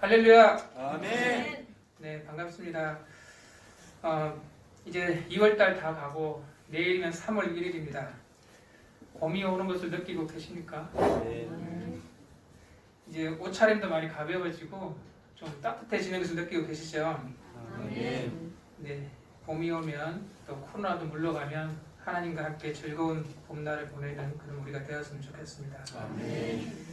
할렐루야. 아멘. 네, 반갑습니다. 이제 2월달 다 가고 내일이면 3월 1일입니다. 봄이 오는 것을 느끼고 계십니까? 네. 이제 옷차림도 많이 가벼워지고 좀 따뜻해지는 것을 느끼고 계시죠? 아멘. 네, 봄이 오면 또 코로나도 물러가면 하나님과 함께 즐거운 봄날을 보내는 그런 우리가 되었으면 좋겠습니다. 아멘.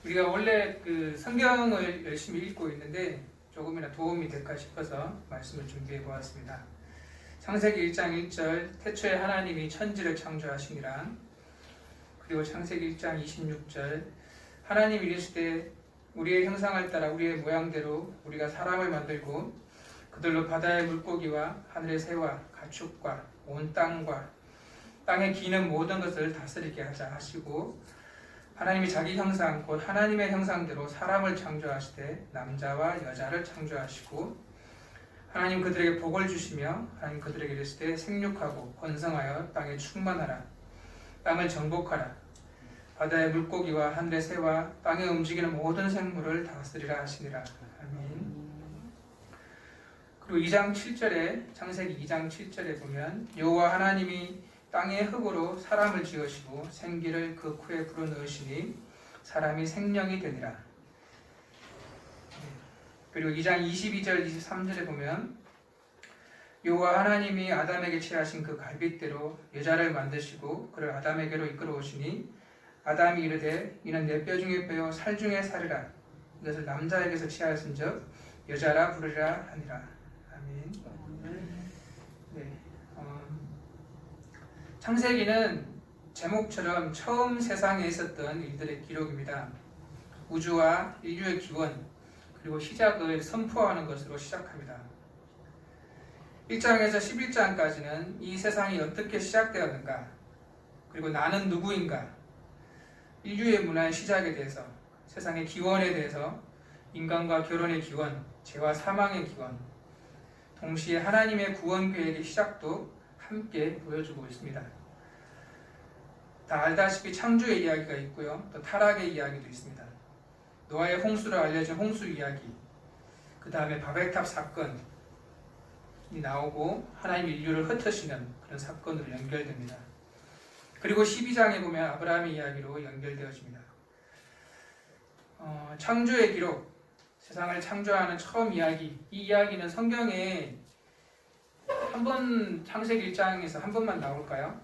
우리가 원래 그 성경을 열심히 읽고 있는데 조금이나 도움이 될까 싶어서 말씀을 준비해 보았습니다. 창세기 1장 1절 태초에 하나님이 천지를 창조하시니라. 그리고 창세기 1장 26절 하나님이 이르시되 우리의 형상을 따라 우리의 모양대로 우리가 사람을 만들고 그들로 바다의 물고기와 하늘의 새와 가축과 온 땅과 땅에 기는 모든 것을 다스리게 하자 하시고 하나님이 자기 형상 곧 하나님의 형상대로 사람을 창조하시되 남자와 여자를 창조하시고 하나님 그들에게 복을 주시며 하나님 그들에게 이르시되 생육하고 번성하여 땅에 충만하라 땅을 정복하라 바다의 물고기와 하늘의 새와 땅에 움직이는 모든 생물을 다스리라 하시니라. 아멘. 그리고 2장 7절에 창세기 2장 7절에 보면 여호와 하나님이 땅의 흙으로 사람을 지으시고 생기를 그 코에 불어넣으시니 사람이 생명이 되니라. 그리고 2장 22절 23절에 보면 여호와 하나님이 아담에게 취하신 그 갈빗대로 여자를 만드시고 그를 아담에게로 이끌어 오시니 아담이 이르되 이는 내 뼈 중에 뼈요 살 중에 살이라 이것을 남자에게서 취하였은즉 여자라 부르리라 하니라. 아멘. 네. 창세기는 제목처럼 처음 세상에 있었던 일들의 기록입니다. 우주와 인류의 기원 그리고 시작을 선포하는 것으로 시작합니다. 1장에서 11장까지는 이 세상이 어떻게 시작되었는가 그리고 나는 누구인가 인류의 문화의 시작에 대해서 세상의 기원에 대해서 인간과 결혼의 기원, 죄와 사망의 기원 동시에 하나님의 구원 계획의 시작도 함께 보여주고 있습니다. 다 알다시피 창조의 이야기가 있고요. 또 타락의 이야기도 있습니다. 노아의 홍수로 알려진 홍수 이야기 그 다음에 바벨탑 사건이 나오고 하나님이 인류를 흩으시는 그런 사건으로 연결됩니다. 그리고 12장에 보면 아브라함의 이야기로 연결되어집니다. 창조의 기록, 세상을 창조하는 처음 이야기 이 이야기는 성경에 한 번 창세기 1장에서 한 번만 나올까요?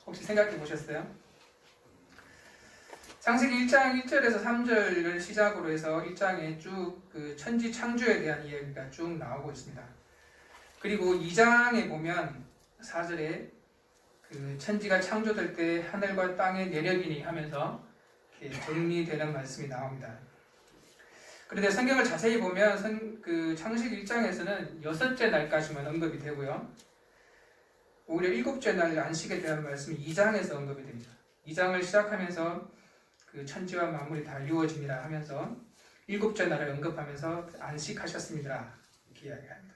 혹시 생각해 보셨어요? 창세기 1장 1절에서 3절을 시작으로 해서 1장에 쭉 그 천지 창조에 대한 이야기가 쭉 나오고 있습니다. 그리고 2장에 보면 4절에 그 천지가 창조될 때 하늘과 땅의 내력이니 하면서 이렇게 정리되는 말씀이 나옵니다. 그런데 성경을 자세히 보면 그 창세기 1장에서는 6째 날까지만 언급이 되고요. 오히려 7째 날 안식에 대한 말씀이 2장에서 언급이 됩니다. 2장을 시작하면서 그 천지와 만물이 다 이루어집니다 하면서 7째 날을 언급하면서 안식하셨습니다 이렇게 이야기합니다.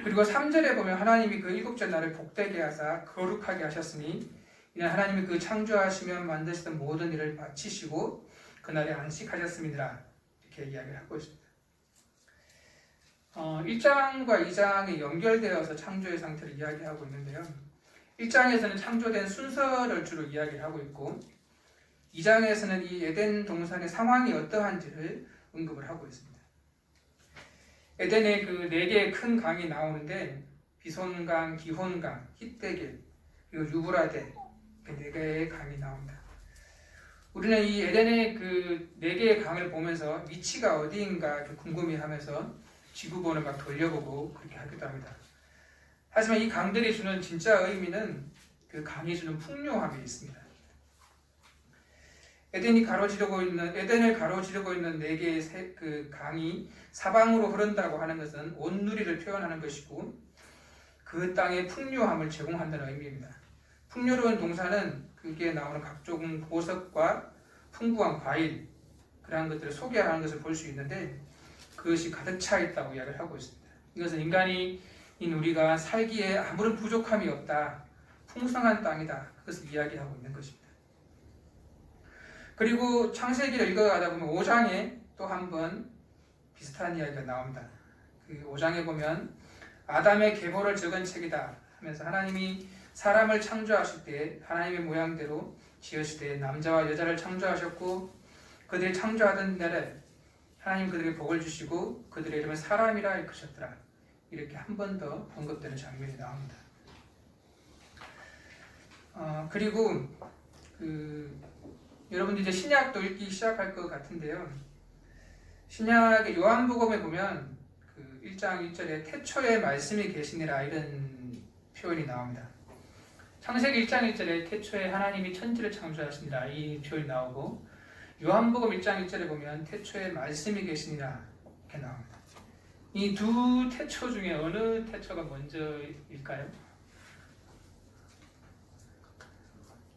그리고 3절에 보면 하나님이 그 7째 날을 복되게 하사 거룩하게 하셨으니 이는 하나님이 그 창조하시면 만드시던 모든 일을 마치시고 그날에 안식하셨습니다 이렇게 이야기를 하고 있습니다. 1장과 2장이 연결되어서 창조의 상태를 이야기하고 있는데요. 1장에서는 창조된 순서를 주로 이야기를 하고 있고 2장에서는 이 에덴 동산의 상황이 어떠한지를 언급을 하고 있습니다. 에덴에 그 4개의 큰 강이 나오는데 비손강, 기혼강, hit대길, 그리고 유브라데 4개의 강이 나옵니다. 우리는 이 에덴의 그 4개의 강을 보면서 위치가 어디인가 궁금해하면서 지구본을 막 돌려보고 그렇게 하기도 합니다. 하지만 이 강들이 주는 진짜 의미는 그 강이 주는 풍요함이 있습니다. 에덴을 가로지르고 있는 4개의 그 강이 사방으로 흐른다고 하는 것은 온누리를 표현하는 것이고 그 땅의 풍요함을 제공한다는 의미입니다. 풍요로운 동사는 그게 나오는 각종 보석과 풍부한 과일 그러한 것들을 소개하는 것을 볼 수 있는데 그것이 가득 차 있다고 이야기를 하고 있습니다. 이것은 인간이 우리가 살기에 아무런 부족함이 없다. 풍성한 땅이다. 그것을 이야기하고 있는 것입니다. 그리고 창세기를 읽어가다 보면 5장에 또 한 번 비슷한 이야기가 나옵니다. 그 5장에 보면 아담의 계보를 적은 책이다 하면서 하나님이 사람을 창조하실 때 하나님의 모양대로 지으시되 남자와 여자를 창조하셨고 그들이 창조하던 날에 하나님 그들에게 복을 주시고 그들의 이름을 사람이라 일컫으셨더라. 이렇게 한 번 더 언급되는 장면이 나옵니다. 그리고 여러분들 이제 신약도 읽기 시작할 것 같은데요. 신약의 요한복음에 보면 1장 1절에 태초에 말씀이 계시니라 이런 표현이 나옵니다. 창세기 1장 1절에 태초에 하나님이 천지를 창조하시니라 이 표현이 나오고 요한복음 1장 1절에 보면 태초에 말씀이 계시니라 이렇게 나옵니다. 이 두 태초 중에 어느 태초가 먼저일까요?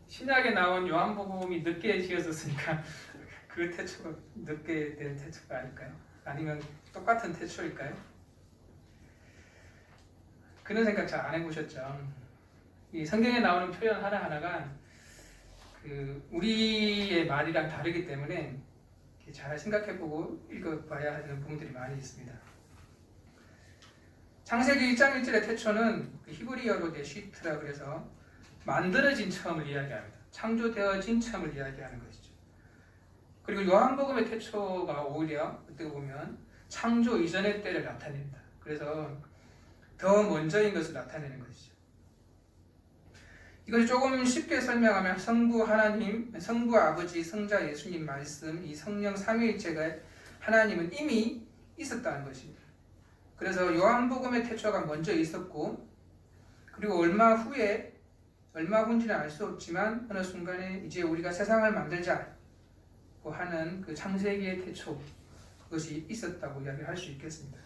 신약에 나온 요한복음이 늦게 지어졌으니까 그 태초가 늦게 된 태초가 아닐까요? 아니면 똑같은 태초일까요? 그런 생각 잘 안 해보셨죠? 이 성경에 나오는 표현 하나하나가 우리의 말이랑 다르기 때문에 잘 생각해보고 읽어봐야 하는 부분들이 많이 있습니다. 창세기 1장 1절의 태초는 히브리어로 네시트라 그래서 만들어진 처음을 이야기합니다. 창조되어진 처음을 이야기하는 것이죠. 그리고 요한복음의 태초가 오히려 어떻게 보면 창조 이전의 때를 나타냅니다. 그래서 더 먼저인 것을 나타내는 것이죠. 이걸 조금 쉽게 설명하면 성부 하나님, 성부 아버지, 성자 예수님 말씀, 이 성령 삼위일체가 하나님은 이미 있었다는 것입니다. 그래서 요한복음의 태초가 먼저 있었고 그리고 얼마 후인지는 알 수 없지만 어느 순간에 이제 우리가 세상을 만들자고 하는 그 창세기의 태초 그것이 있었다고 이야기할 수 있겠습니다.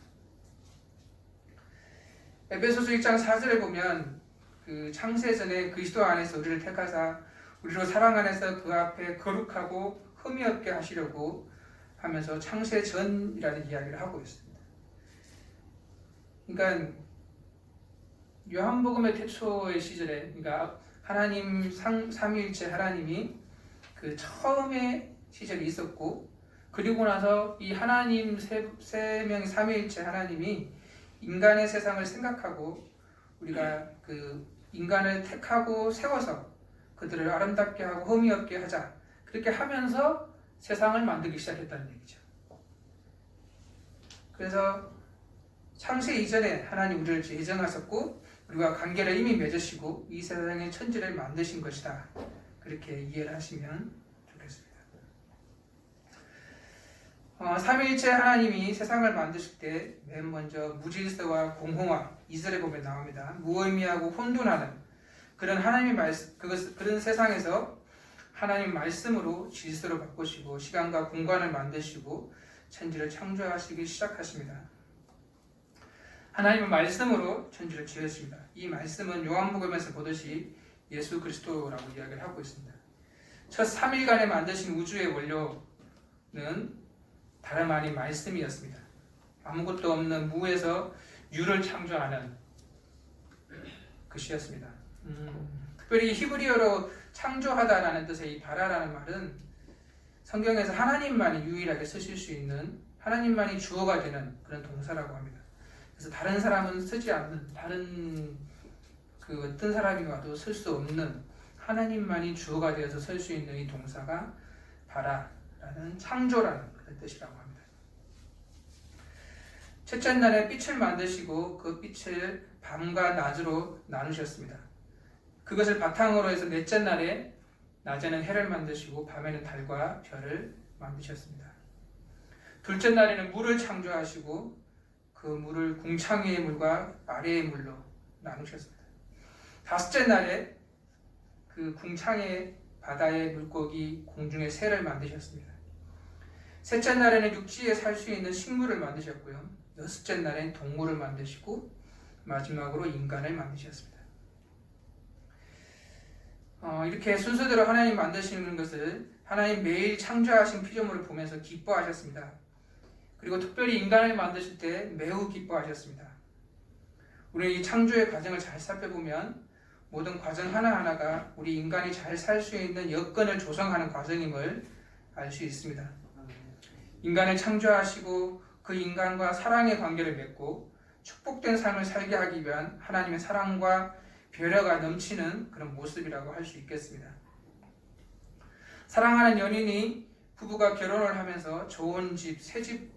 에베소서 1장 4절에 보면 창세전에 그리스도 안에서 우리를 택하사 우리로 사랑 안에서 그 앞에 거룩하고 흠이 없게 하시려고 하면서 창세전이라는 이야기를 하고 있습니다. 그러니까 요한복음의 태초의 시절에 그러니까 하나님 삼위일체 하나님이 그 처음의 시절이 있었고 그리고 나서 이 하나님 세 명의 삼위일체 하나님이 인간의 세상을 생각하고 우리가 인간을 택하고 세워서 그들을 아름답게 하고 흠이 없게 하자 그렇게 하면서 세상을 만들기 시작했다는 얘기죠. 그래서 창세 이전에 하나님 우리를 예정하셨고 우리와 관계를 이미 맺으시고 이 세상의 천지를 만드신 것이다. 그렇게 이해를 하시면 좋겠습니다. 삼위일체 하나님이 세상을 만드실 때 맨 먼저 무질서와 공허와 2절에 보면 나옵니다. 무의미하고 혼돈하는 그런 하나님의 말씀, 그런 세상에서 하나님 말씀으로 질서를 바꾸시고 시간과 공간을 만드시고 천지를 창조하시기 시작하십니다. 하나님은 말씀으로 천지를 지으십니다. 이 말씀은 요한복음에서 보듯이 예수 그리스도라고 이야기를 하고 있습니다. 첫 3일간에 만드신 우주의 원료는 다름 아닌 말씀이었습니다. 아무것도 없는 무에서 유를 창조하는 것이었습니다. 특별히 히브리어로 창조하다라는 뜻의 이 바라라는 말은 성경에서 하나님만이 유일하게 쓰실 수 있는 하나님만이 주어가 되는 그런 동사라고 합니다. 그래서 다른 사람은 쓰지 않는 다른 어떤 사람이 와도 쓸 수 없는 하나님만이 주어가 되어서 쓸 수 있는 이 동사가 바라라는 창조라는 그런 뜻이라고 합니다. 첫째 날에 빛을 만드시고 그 빛을 밤과 낮으로 나누셨습니다. 그것을 바탕으로 해서 넷째 날에 낮에는 해를 만드시고 밤에는 달과 별을 만드셨습니다. 둘째 날에는 물을 창조하시고 그 물을 궁창 위의 물과 아래의 물로 나누셨습니다. 다섯째 날에 그 궁창의 바다의 물고기 공중의 새를 만드셨습니다. 셋째 날에는 육지에 살 수 있는 식물을 만드셨고요. 여섯째 날엔 동물을 만드시고 마지막으로 인간을 만드셨습니다. 이렇게 순서대로 하나님 만드시는 것을 하나님 매일 창조하신 피조물을 보면서 기뻐하셨습니다. 그리고 특별히 인간을 만드실 때 매우 기뻐하셨습니다. 우리는 이 창조의 과정을 잘 살펴보면 모든 과정 하나하나가 우리 인간이 잘 살 수 있는 여건을 조성하는 과정임을 알 수 있습니다. 인간을 창조하시고 그 인간과 사랑의 관계를 맺고 축복된 삶을 살게 하기 위한 하나님의 사랑과 배려가 넘치는 그런 모습이라고 할 수 있겠습니다. 사랑하는 연인이 부부가 결혼을 하면서 좋은 집, 새 집,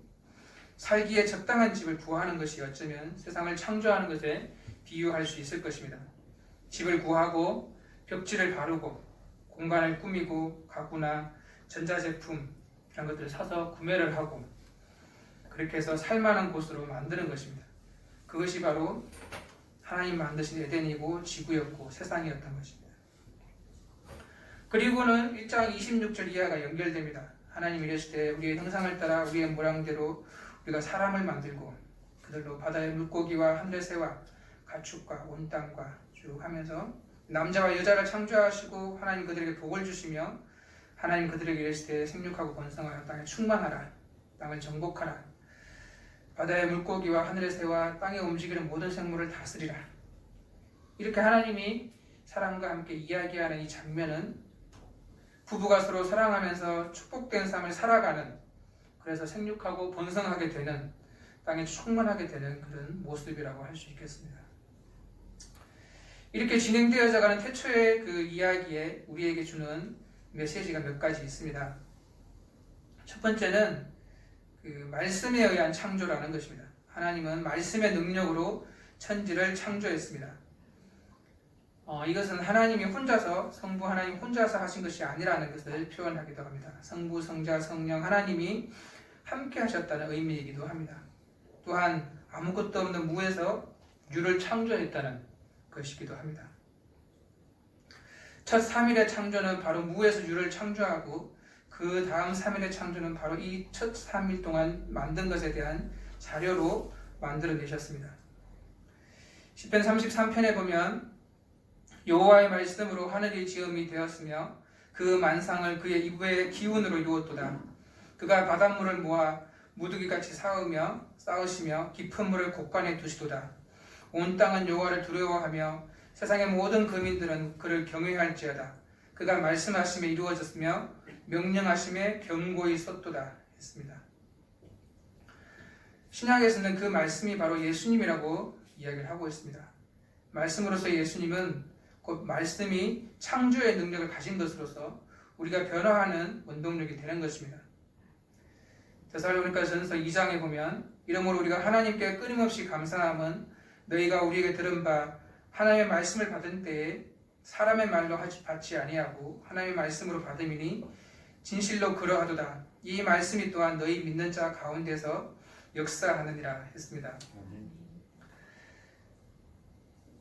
살기에 적당한 집을 구하는 것이 어쩌면 세상을 창조하는 것에 비유할 수 있을 것입니다. 집을 구하고 벽지를 바르고 공간을 꾸미고 가구나 전자제품 이런 것들을 사서 구매를 하고 그렇게 해서 살만한 곳으로 만드는 것입니다. 그것이 바로 하나님 만드신 에덴이고 지구였고 세상이었던 것입니다. 그리고는 1장 26절 이하가 연결됩니다. 하나님이 이르시되 우리의 형상을 따라 우리의 모양대로 우리가 사람을 만들고 그들로 바다의 물고기와 하늘의 새와 가축과 온 땅과 쭉 하면서 남자와 여자를 창조하시고 하나님 그들에게 복을 주시며 하나님 그들에게 이르시되 생육하고 번성하여 땅에 충만하라 땅을 정복하라 바다의 물고기와 하늘의 새와 땅에 움직이는 모든 생물을 다스리라. 이렇게 하나님이 사람과 함께 이야기하는 이 장면은 부부가 서로 사랑하면서 축복된 삶을 살아가는 그래서 생육하고 번성하게 되는 땅에 충만하게 되는 그런 모습이라고 할 수 있겠습니다. 이렇게 진행되어져 가는 태초의 그 이야기에 우리에게 주는 메시지가 몇 가지 있습니다. 첫 번째는 그 말씀에 의한 창조라는 것입니다. 하나님은 말씀의 능력으로 천지를 창조했습니다. 이것은 하나님이 혼자서 성부 하나님 혼자서 하신 것이 아니라는 것을 표현하기도 합니다. 성부, 성자, 성령 하나님이 함께 하셨다는 의미이기도 합니다. 또한 아무것도 없는 무에서 유를 창조했다는 것이기도 합니다. 첫 3일의 창조는 바로 무에서 유를 창조하고 그 다음 3일의 창조는 바로 이 첫 3일 동안 만든 것에 대한 자료로 만들어내셨습니다. 시편 33편에 보면 여호와의 말씀으로 하늘이 지음이 되었으며 그 만상을 그의 입의 기운으로 이루었도다. 그가 바닷물을 모아 무더기같이 쌓으시며 깊은 물을 곳간에 두시도다. 온 땅은 여호와를 두려워하며 세상의 모든 거민들은 그를 경외할지어다. 그가 말씀하심에 이루어졌으며 명령하심에 견고히 섰도다 했습니다. 신약에서는 그 말씀이 바로 예수님이라고 이야기를 하고 있습니다. 말씀으로서 예수님은 곧 말씀이 창조의 능력을 가진 것으로서 우리가 변화하는 원동력이 되는 것입니다. 데살로니가전서 2장에 보면 이러므로 우리가 하나님께 끊임없이 감사함은 너희가 우리에게 들은 바 하나님의 말씀을 받은 때에 사람의 말로 받지 아니하고 하나님의 말씀으로 받음이니 진실로 그러하도다. 이 말씀이 또한 너희 믿는 자 가운데서 역사하느니라 했습니다.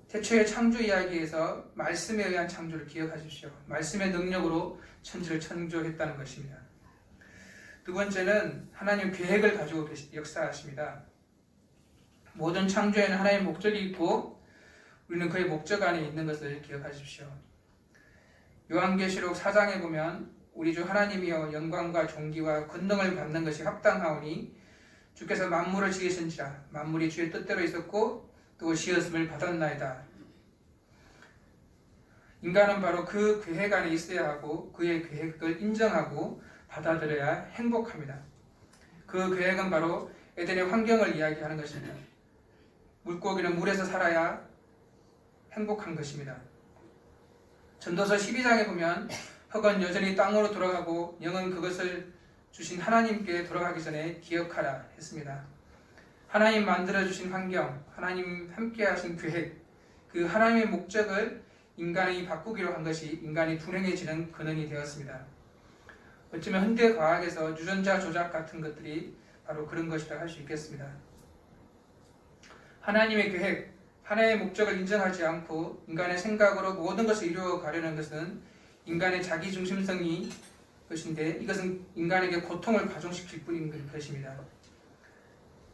태초의 창조 이야기에서 말씀에 의한 창조를 기억하십시오. 말씀의 능력으로 천지를 창조했다는 것입니다. 두 번째는 하나님 계획을 가지고 역사하십니다. 모든 창조에는 하나님의 목적이 있고 우리는 그의 목적 안에 있는 것을 기억하십시오. 요한계시록 4장에 보면 우리 주 하나님이여 영광과 존귀와 권능을 받는 것이 합당하오니 주께서 만물을 지으신지라 만물이 주의 뜻대로 있었고 또 지었음을 받았나이다. 인간은 바로 그 계획 안에 있어야 하고 그의 계획을 인정하고 받아들여야 행복합니다. 그 계획은 바로 에덴의 환경을 이야기하는 것입니다. 물고기는 물에서 살아야 행복한 것입니다. 전도서 12장에 보면 흙은 여전히 땅으로 돌아가고 영은 그것을 주신 하나님께 돌아가기 전에 기억하라 했습니다. 하나님 만들어주신 환경, 하나님 함께 하신 계획, 그 하나님의 목적을 인간이 바꾸기로 한 것이 인간이 불행해지는 근원이 되었습니다. 어쩌면 현대 과학에서 유전자 조작 같은 것들이 바로 그런 것이라 할 수 있겠습니다. 하나님의 계획, 하나님의 목적을 인정하지 않고 인간의 생각으로 모든 것을 이루어 가려는 것은 인간의 자기중심성이 것인데 이것은 인간에게 고통을 가중시킬 뿐인 것입니다.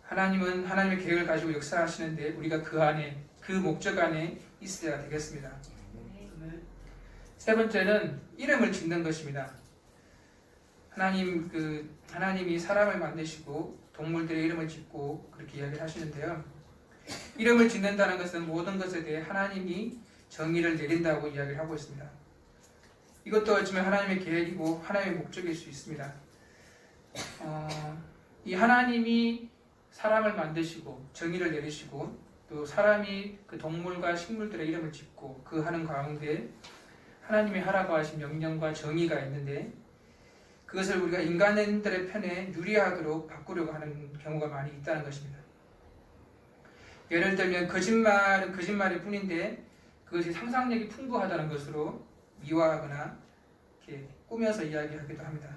하나님은 하나님의 계획을 가지고 역사하시는데 우리가 그 안에, 그 목적 안에 있어야 되겠습니다. 세 번째는 이름을 짓는 것입니다. 하나님이 사람을 만드시고 동물들의 이름을 짓고 그렇게 이야기를 하시는데요. 이름을 짓는다는 것은 모든 것에 대해 하나님이 정의를 내린다고 이야기를 하고 있습니다. 이것도 어쩌면 하나님의 계획이고 하나님의 목적일 수 있습니다. 이 하나님이 사람을 만드시고 정의를 내리시고 또 사람이 그 동물과 식물들의 이름을 짓고 그 하는 가운데 하나님이 하라고 하신 명령과 정의가 있는데 그것을 우리가 인간들의 편에 유리하도록 바꾸려고 하는 경우가 많이 있다는 것입니다. 예를 들면 거짓말은 거짓말일 뿐인데 그것이 상상력이 풍부하다는 것으로 미화하거나 이렇게 꾸며서 이야기하기도 합니다.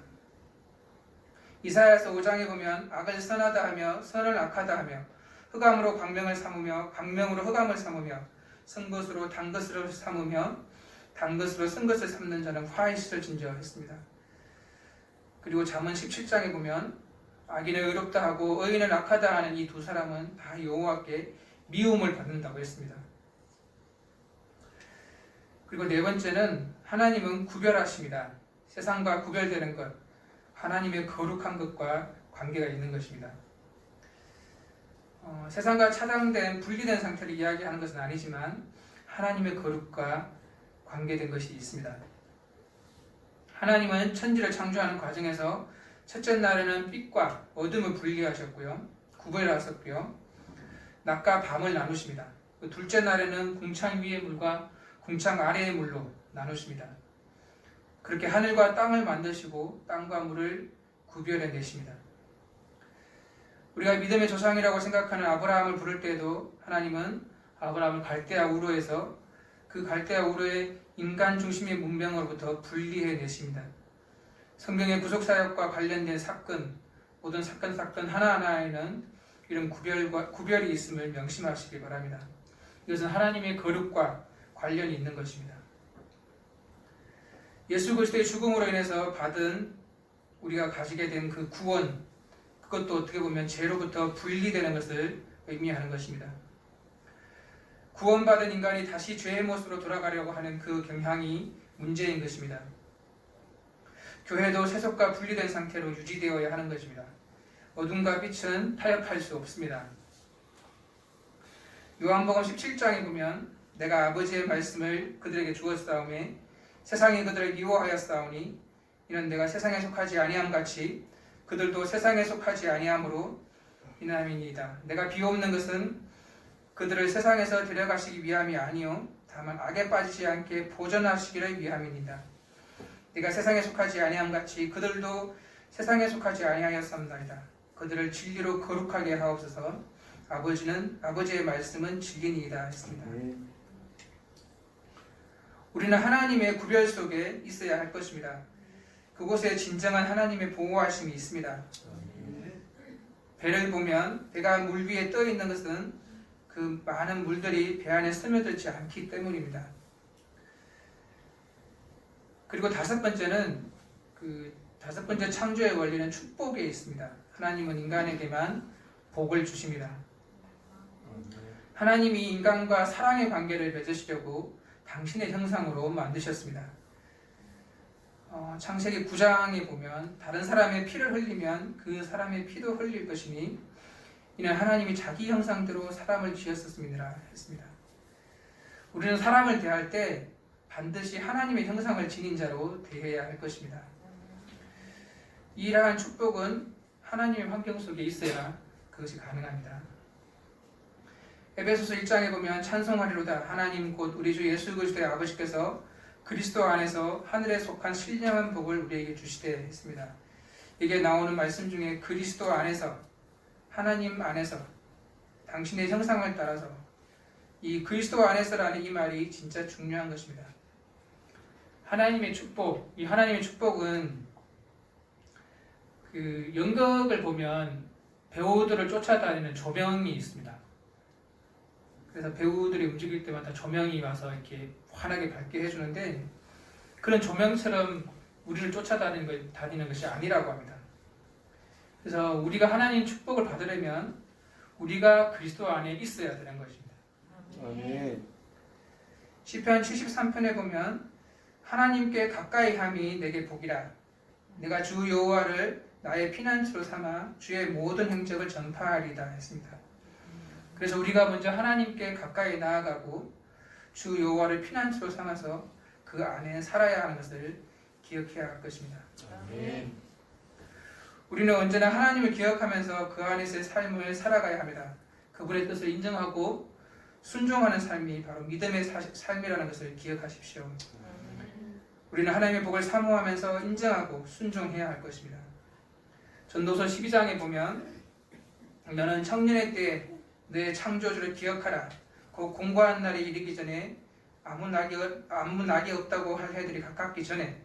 이사야서 5장에 보면 악을 선하다 하며 선을 악하다 하며 흑암으로 광명을 삼으며 광명으로 흑암을 삼으며 선 것으로 단 것으로 삼으며 단 것으로 쓴 것을 삼는 자는 화에 시들진저 했습니다. 그리고 잠언 17장에 보면 악인을 의롭다 하고 의인을 악하다 하는 이 두 사람은 다 여호와께 미움을 받는다고 했습니다. 그리고 네 번째는 하나님은 구별하십니다. 세상과 구별되는 것, 하나님의 거룩한 것과 관계가 있는 것입니다. 세상과 차단된 분리된 상태를 이야기하는 것은 아니지만 하나님의 거룩과 관계된 것이 있습니다. 하나님은 천지를 창조하는 과정에서 첫째 날에는 빛과 어둠을 분리하셨고요. 구별하셨고요. 낮과 밤을 나누십니다. 둘째 날에는 궁창 위의 물과 궁창 아래의 물로 나누십니다. 그렇게 하늘과 땅을 만드시고 땅과 물을 구별해 내십니다. 우리가 믿음의 조상이라고 생각하는 아브라함을 부를 때에도 하나님은 아브라함을 갈대아 우르에서 그 갈대아 우르의 인간 중심의 문명으로부터 분리해 내십니다. 성경의 구속사역과 관련된 사건, 모든 사건 하나하나에는 이런 구별이 있음을 명심하시기 바랍니다. 이것은 하나님의 거룩과 관련이 있는 것입니다. 예수 그리스도의 죽음으로 인해서 받은 우리가 가지게 된 그 구원, 그것도 어떻게 보면 죄로부터 분리되는 것을 의미하는 것입니다. 구원받은 인간이 다시 죄의 모습으로 돌아가려고 하는 그 경향이 문제인 것입니다. 교회도 세속과 분리된 상태로 유지되어야 하는 것입니다. 어둠과 빛은 타협할 수 없습니다. 요한복음 17장에 보면 내가 아버지의 말씀을 그들에게 주었사오매 세상이 그들을 미워하였사오니 이는 내가 세상에 속하지 아니함 같이 그들도 세상에 속하지 아니함으로 이남이니이다. 내가 비옵는 것은 그들을 세상에서 데려가시기 위함이 아니요 다만 악에 빠지지 않게 보전하시기를 위함이니이다. 내가 세상에 속하지 아니함 같이 그들도 세상에 속하지 아니하였사옵나이다. 그들을 진리로 거룩하게 하옵소서. 아버지의 말씀은 진리니이다 했습니다. 우리는 하나님의 구별 속에 있어야 할 것입니다. 그곳에 진정한 하나님의 보호하심이 있습니다. 배를 보면 배가 물 위에 떠 있는 것은 그 많은 물들이 배 안에 스며들지 않기 때문입니다. 그리고 다섯 번째는 다섯 번째 창조의 원리는 축복에 있습니다. 하나님은 인간에게만 복을 주십니다. 하나님이 인간과 사랑의 관계를 맺으시려고 당신의 형상으로 만드셨습니다. 창세기 9장에 보면 다른 사람의 피를 흘리면 그 사람의 피도 흘릴 것이니 이는 하나님이 자기 형상대로 사람을 지었었습니다 했습니다. 우리는 사람을 대할 때 반드시 하나님의 형상을 지닌 자로 대해야 할 것입니다. 이러한 축복은 하나님의 환경 속에 있어야 그것이 가능합니다. 에베소서 1장에 보면 찬송하리로다 하나님 곧 우리 주 예수 그리스도의 아버지께서 그리스도 안에서 하늘에 속한 신령한 복을 우리에게 주시되 했습니다. 이게 나오는 말씀 중에 그리스도 안에서 하나님 안에서 당신의 형상을 따라서 이 그리스도 안에서라는 이 말이 진짜 중요한 것입니다. 하나님의 축복, 이 하나님의 축복은 그 연극을 보면 배우들을 쫓아다니는 조명이 있습니다. 그래서 배우들이 움직일 때마다 조명이 와서 이렇게 환하게 밝게 해주는데 그런 조명처럼 우리를 쫓아다니는 것이 아니라고 합니다. 그래서 우리가 하나님 축복을 받으려면 우리가 그리스도 안에 있어야 되는 것입니다. 아멘. 시편 73편에 보면 하나님께 가까이 함이 내게 복이라. 내가 주 여호와를 나의 피난처로 삼아 주의 모든 행적을 전파하리다 했습니다. 그래서 우리가 먼저 하나님께 가까이 나아가고 주 여호와를 피난처로 삼아서 그 안에 살아야 하는 것을 기억해야 할 것입니다. 아멘. 우리는 언제나 하나님을 기억하면서 그 안에서의 삶을 살아가야 합니다. 그분의 뜻을 인정하고 순종하는 삶이 바로 믿음의 삶이라는 것을 기억하십시오. 우리는 하나님의 복을 사모하면서 인정하고 순종해야 할 것입니다. 전도서 12장에 보면 너는 청년의 때에 내 창조주를 기억하라. 곧 공고한 날이 이르기 전에 아무 낙이 없다고 할 해들이 가깝기 전에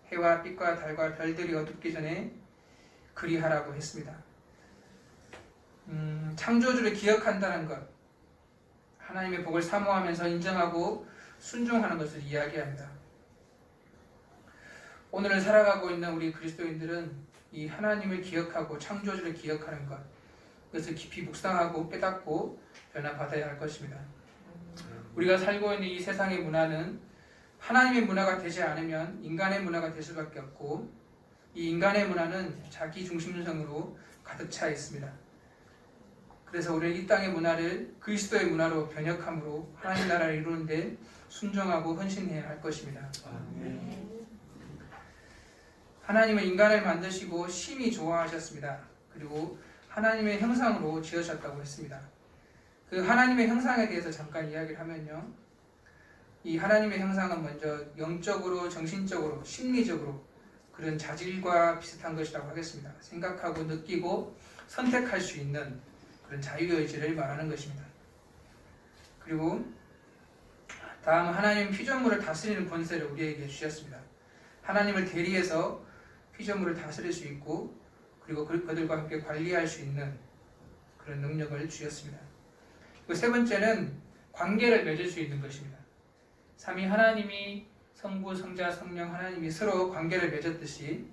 해와 빛과 달과 별들이 어둡기 전에 그리하라고 했습니다. 창조주를 기억한다는 것, 하나님의 복을 사모하면서 인정하고 순종하는 것을 이야기합니다. 오늘을 살아가고 있는 우리 그리스도인들은 이 하나님을 기억하고 창조주를 기억하는 것, 그것을 깊이 묵상하고 깨닫고 변화받아야 할 것입니다. 우리가 살고 있는 이 세상의 문화는 하나님의 문화가 되지 않으면 인간의 문화가 될 수밖에 없고, 이 인간의 문화는 자기 중심성으로 가득 차 있습니다. 그래서 우리는 이 땅의 문화를 그리스도의 문화로 변혁함으로 하나님 나라를 이루는 데 순종하고 헌신해야 할 것입니다. 아멘. 하나님은 인간을 만드시고 심히 좋아하셨습니다. 그리고 하나님의 형상으로 지으셨다고 했습니다. 그 하나님의 형상에 대해서 잠깐 이야기를 하면요, 이 하나님의 형상은 먼저 영적으로, 정신적으로, 심리적으로 그런 자질과 비슷한 것이라고 하겠습니다. 생각하고 느끼고 선택할 수 있는 그런 자유의지를 말하는 것입니다. 그리고 다음, 하나님 피조물을 다스리는 권세를 우리에게 주셨습니다. 하나님을 대리해서 피조물을 다스릴 수 있고, 그리고 그들과 함께 관리할 수 있는 그런 능력을 주셨습니다. 그리고 세 번째는 관계를 맺을 수 있는 것입니다. 삼위 하나님이 성부, 성자, 성령 하나님이 서로 관계를 맺었듯이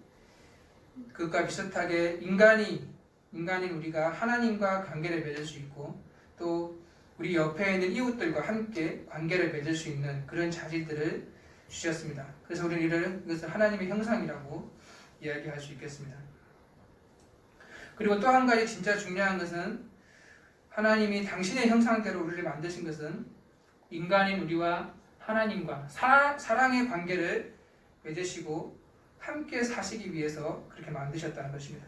그것과 비슷하게 인간인 우리가 하나님과 관계를 맺을 수 있고, 또 우리 옆에 있는 이웃들과 함께 관계를 맺을 수 있는 그런 자질들을 주셨습니다. 그래서 우리는 이것을 하나님의 형상이라고 이야기할 수 있겠습니다. 그리고 또 한 가지 진짜 중요한 것은, 하나님이 당신의 형상대로 우리를 만드신 것은 인간인 우리와 하나님과 사랑의 관계를 맺으시고 함께 사시기 위해서 그렇게 만드셨다는 것입니다.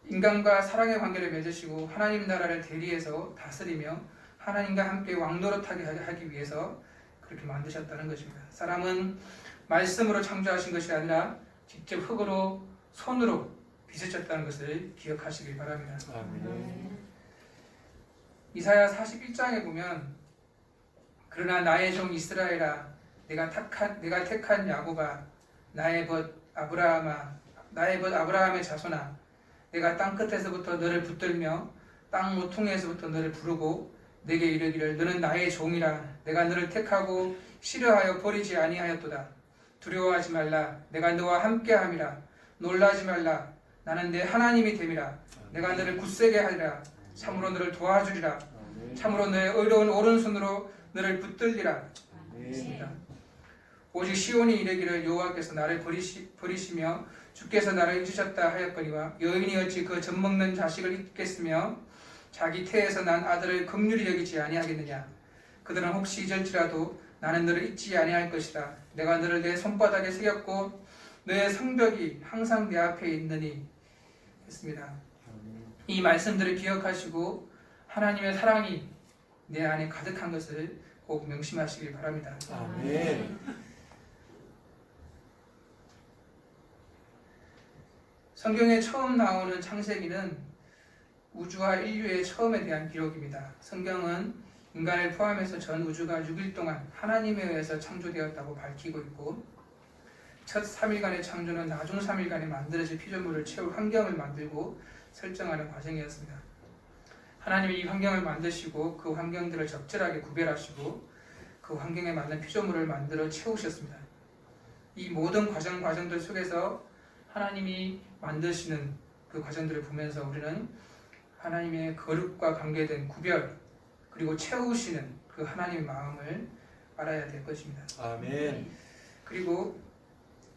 인간과 사랑의 관계를 맺으시고 하나님 나라를 대리해서 다스리며 하나님과 함께 왕노릇하게 하기 위해서 그렇게 만드셨다는 것입니다. 사람은 말씀으로 창조하신 것이 아니라 직접 흙으로, 손으로 빚으셨다는 것을 기억하시길 바랍니다. 아멘. 이사야 41장에 보면, 그러나 나의 종 이스라엘아, 내가 택한 야곱아, 나의 벗 아브라함의 자손아, 내가 땅 끝에서부터 너를 붙들며 땅 모퉁이에서부터 너를 부르고 내게 이르기를 너는 나의 종이라. 내가 너를 택하고 싫어하여 버리지 아니하였도다. 두려워하지 말라. 내가 너와 함께함이라. 놀라지 말라. 나는 내 하나님이 됨이라. 내가 너를 굳세게 하리라. 참으로 너를 도와주리라. 참으로 너의 의로운 오른손으로 너를 붙들리라. 오직 시온이 이르기를 여호와께서 나를 버리시며 주께서 나를 잊으셨다 하였거니와 여인이 어찌 그 젖먹는 자식을 잊겠으며 자기 태에서 난 아들을 긍휼히 여기지 아니하겠느냐. 그들은 혹시 잊을지라도 나는 너를 잊지 아니할 것이다. 내가 너를 내 손바닥에 새겼고 너의 성벽이 항상 내 앞에 있느니 했습니다. 이 말씀들을 기억하시고 하나님의 사랑이 내 안에 가득한 것을 꼭 명심하시길 바랍니다. 아멘. 성경에 처음 나오는 창세기는 우주와 인류의 처음에 대한 기록입니다. 성경은 인간을 포함해서 전 우주가 6일 동안 하나님에 의해서 창조되었다고 밝히고 있고, 첫 3일간의 창조는 나중 3일간에 만들어질 피조물을 채울 환경을 만들고 설정하는 과정이었습니다. 하나님이 이 환경을 만드시고 그 환경들을 적절하게 구별하시고 그 환경에 맞는 피조물을 만들어 채우셨습니다. 이 모든 과정들 속에서 하나님이 만드시는 그 과정들을 보면서 우리는 하나님의 거룩과 관계된 구별, 그리고 채우시는 그 하나님의 마음을 알아야 될 것입니다. 아멘. 그리고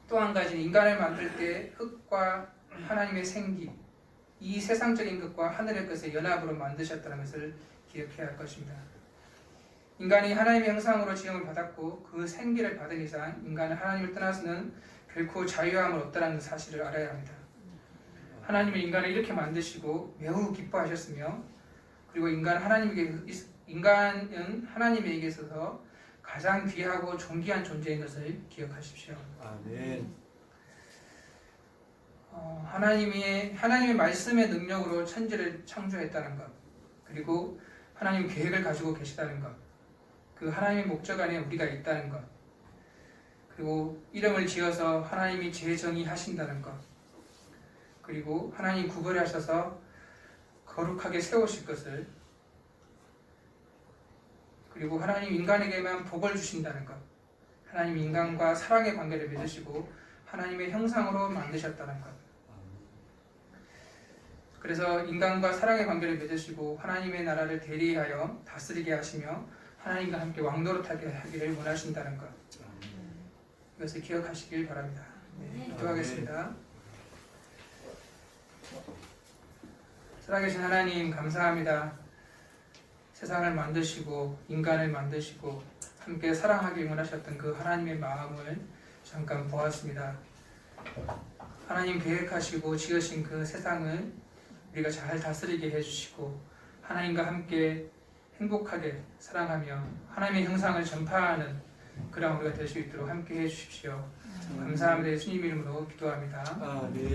또 한 가지, 인간을 만들 때 흙과 하나님의 생기, 이 세상적인 것과 하늘의 것의 연합으로 만드셨다는 것을 기억해야 할 것입니다. 인간이 하나님의 형상으로 지음을 받았고 그 생기를 받은 이상 인간은 하나님을 떠나서는 결코 자유함을 얻다는 사실을 알아야 합니다. 하나님은 인간을 이렇게 만드시고 매우 기뻐하셨으며 그리고 인간은 하나님에게 있어서 가장 귀하고 존귀한 존재인 것을 기억하십시오. 아멘. 하나님의 말씀의 능력으로 천지를 창조했다는 것, 그리고 하나님 계획을 가지고 계시다는 것, 그 하나님의 목적 안에 우리가 있다는 것, 그리고 이름을 지어서 하나님이 재정의하신다는 것, 그리고 하나님 구별하셔서 거룩하게 세우실 것을, 그리고 하나님 인간에게만 복을 주신다는 것, 하나님 인간과 사랑의 관계를 맺으시고 하나님의 형상으로 만드셨다는 것. 그래서 인간과 사랑의 관계를 맺으시고 하나님의 나라를 대리하여 다스리게 하시며 하나님과 함께 왕노릇하게 하기를 원하신다는 것. 이것을 기억하시길 바랍니다. 네, 기도하겠습니다. 살아계신 하나님 감사합니다. 세상을 만드시고 인간을 만드시고 함께 사랑하길 원하셨던 그 하나님의 마음을 잠깐 보았습니다. 하나님 계획하시고 지으신 그 세상을 우리가 잘 다스리게 해주시고 하나님과 함께 행복하게 사랑하며 하나님의 형상을 전파하는 그런 우리가 될 수 있도록 함께 해주십시오. 감사합니다. 예수님 이름으로 기도합니다. 아멘.